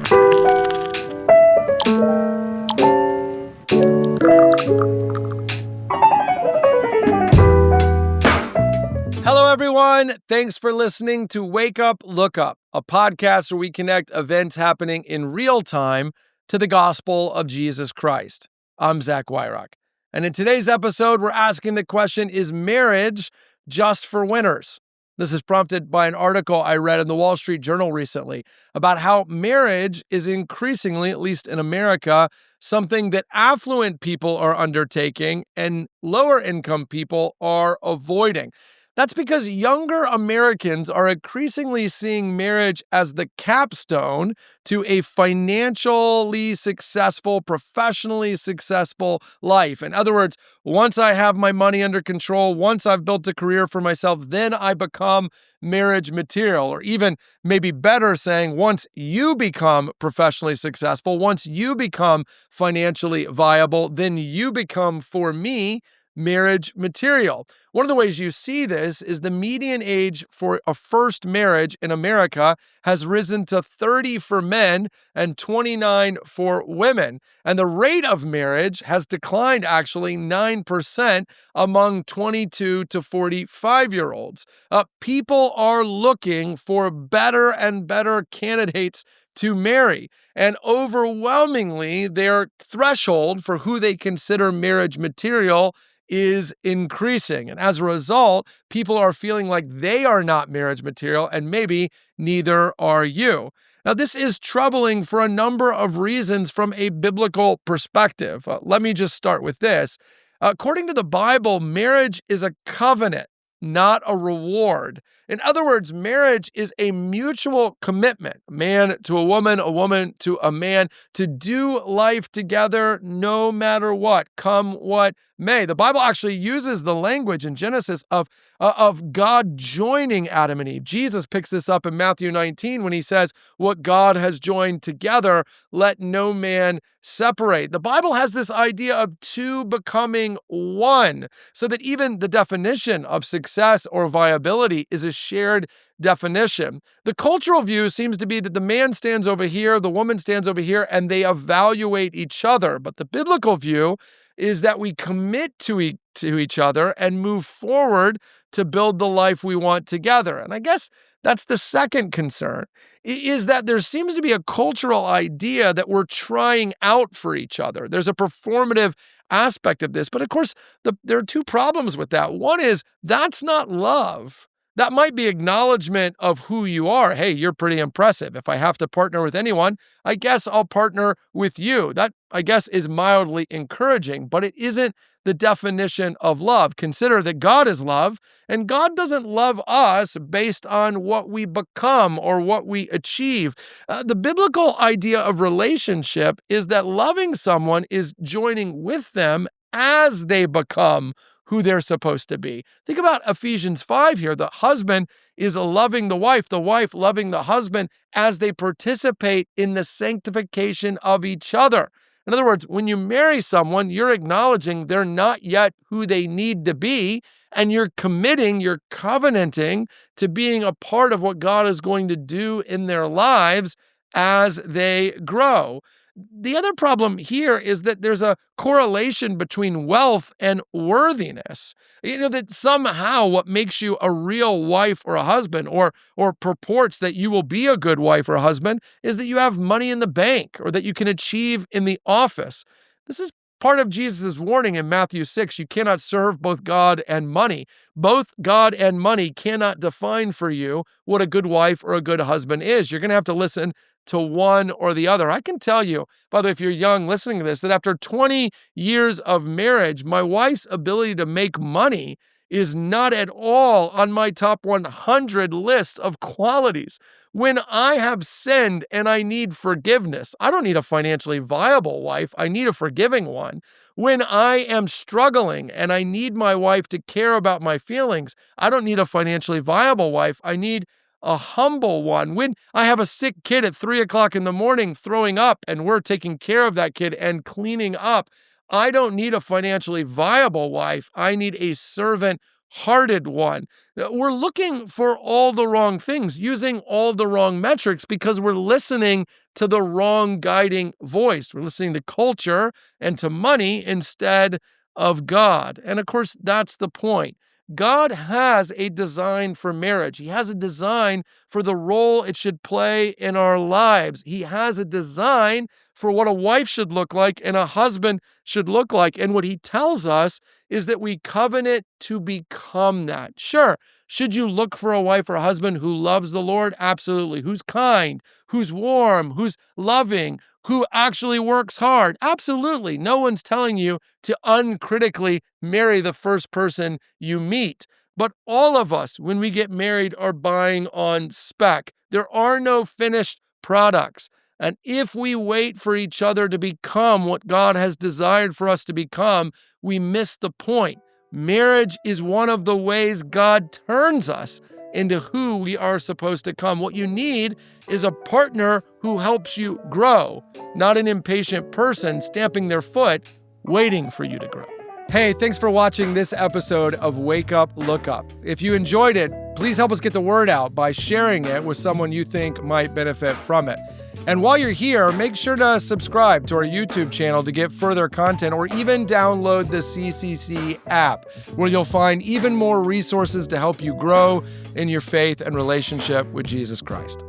Hello, everyone. Thanks for listening to Wake Up, Look Up, a podcast where we connect events happening in real time to the gospel of Jesus Christ. I'm Zach Wyrock. And in today's episode, we're asking the question, is marriage just for winners? This is prompted by an article I read in the Wall Street Journal recently about how marriage is increasingly, at least in America, something that affluent people are undertaking and lower income people are avoiding. That's because younger Americans are increasingly seeing marriage as the capstone to a financially successful, professionally successful life. In other words, once I have my money under control, once I've built a career for myself, then I become marriage material. Or even maybe better saying, once you become professionally successful, once you become financially viable, then you become, for me, marriage material. One of the ways you see this is the median age for a first marriage in America has risen to 30 for men and 29 for women. And the rate of marriage has declined actually 9% among 22 to 45-year-olds. People are looking for better and better candidates to marry. And overwhelmingly, their threshold for who they consider marriage material is increasing. And as a result, people are feeling like they are not marriage material, and maybe neither are you. Now, this is troubling for a number of reasons from a biblical perspective. Let me just start with this. According to the Bible, marriage is a covenant, not a reward. In other words, marriage is a mutual commitment, a man to a woman to a man, to do life together no matter what, come what may. The Bible actually uses the language in Genesis of God joining Adam and Eve. Jesus picks this up in Matthew 19 when he says, what God has joined together, let no man separate. The Bible has this idea of two becoming one, so that even the definition of success or viability is a shared definition. The cultural view seems to be that the man stands over here, the woman stands over here, and they evaluate each other. But the biblical view is that we commit to each other and move forward to build the life we want together. And I guess that's the second concern, is that there seems to be a cultural idea that we're trying out for each other. There's a performative aspect of this. But of course, there are two problems with that. One is that's not love. That might be acknowledgement of who you are. Hey, you're pretty impressive. If I have to partner with anyone, I guess I'll partner with you. That, I guess, is mildly encouraging, but it isn't the definition of love. Consider that God is love, and God doesn't love us based on what we become or what we achieve. The biblical idea of relationship is that loving someone is joining with them as they become who they're supposed to be. Think about Ephesians 5 here. The husband is loving the wife loving the husband as they participate in the sanctification of each other. In other words, when you marry someone, you're acknowledging they're not yet who they need to be, and you're committing, you're covenanting to being a part of what God is going to do in their lives as they grow. The other problem here is that there's a correlation between wealth and worthiness. That somehow what makes you a real wife or a husband or purports that you will be a good wife or a husband is that you have money in the bank or that you can achieve in the office. This is part of Jesus' warning in Matthew 6. You cannot serve both God and money. Both God and money cannot define for you what a good wife or a good husband is. You're going to have to listen to one or the other. I can tell you, by the way, if you're young listening to this, that after 20 years of marriage, my wife's ability to make money is not at all on my top 100 list of qualities. When I have sinned and I need forgiveness, I don't need a financially viable wife. I need a forgiving one. When I am struggling and I need my wife to care about my feelings, I don't need a financially viable wife. I need a humble one. When I have a sick kid at 3:00 in the morning throwing up and we're taking care of that kid and cleaning up, I don't need a financially viable wife. I need a servant hearted one. We're looking for all the wrong things, using all the wrong metrics because we're listening to the wrong guiding voice. We're listening to culture and to money instead of God. And of course, that's the point. God has a design for marriage. He has a design for the role it should play in our lives. He has a design for what a wife should look like and a husband should look like. And what he tells us is that we covenant to become that. Sure, should you look for a wife or a husband who loves the Lord? Absolutely. Who's kind, who's warm, who's loving, who actually works hard? Absolutely. No one's telling you to uncritically marry the first person you meet. But all of us, when we get married, are buying on spec. There are no finished products. And if we wait for each other to become what God has desired for us to become, we miss the point. Marriage is one of the ways God turns us into who we are supposed to become. What you need is a partner who helps you grow, not an impatient person stamping their foot, waiting for you to grow. Hey, thanks for watching this episode of Wake Up, Look Up. If you enjoyed it, please help us get the word out by sharing it with someone you think might benefit from it. And while you're here, make sure to subscribe to our YouTube channel to get further content, or even download the CCC app, where you'll find even more resources to help you grow in your faith and relationship with Jesus Christ.